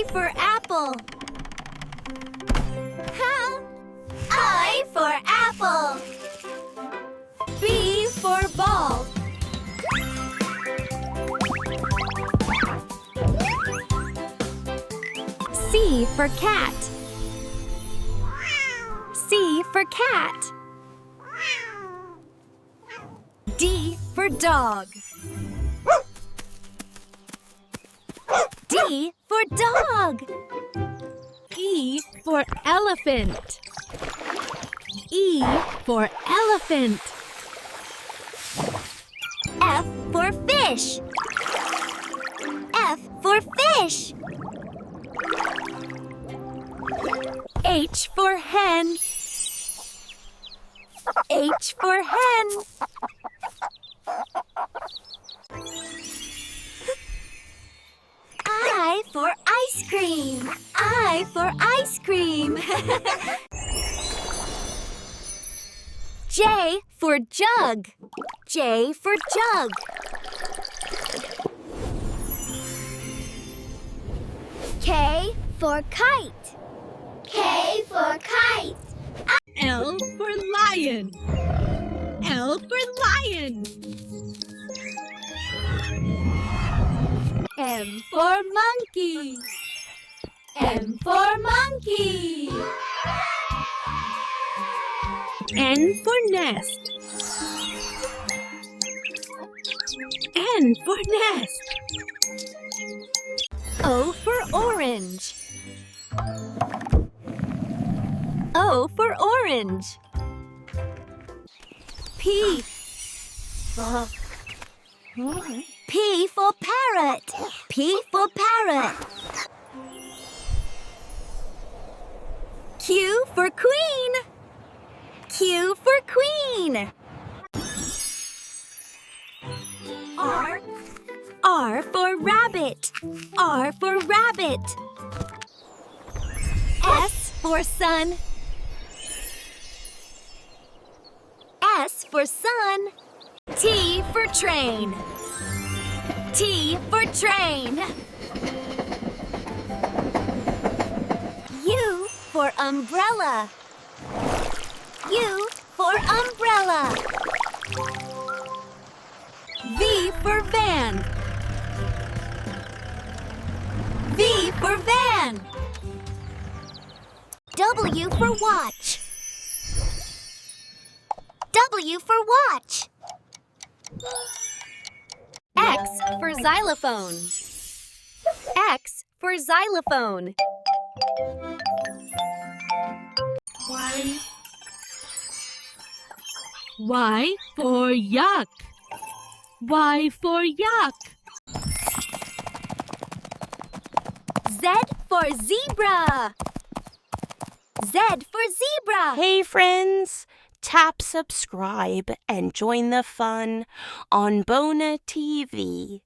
for apple. I for apple. B for ball. C for cat. C for cat. D for dog. D for dog. E for elephant. E for elephant. F for fish. F for fish. H for hen. H for hen. I for ice cream. I for ice cream. J for jug. J for jug. K for kite. K for kite. L for lion. L for lion. M for monkey. M for monkey. N for nest. N for nest. O for orange. O for orange. P. P for parrot. P for parrot. Q for queen. Q for queen. R. R for rabbit. R for rabbit. S for sun. S for sun. T for train. T for train. U for umbrella. U for umbrella. V for van. V for van. W for watch. W for watch. X for xylophone. X for xylophone. Y for yuck. Y for yuck. Z for zebra. Z for zebra. Hey friends, tap subscribe and join the fun on Bona TV.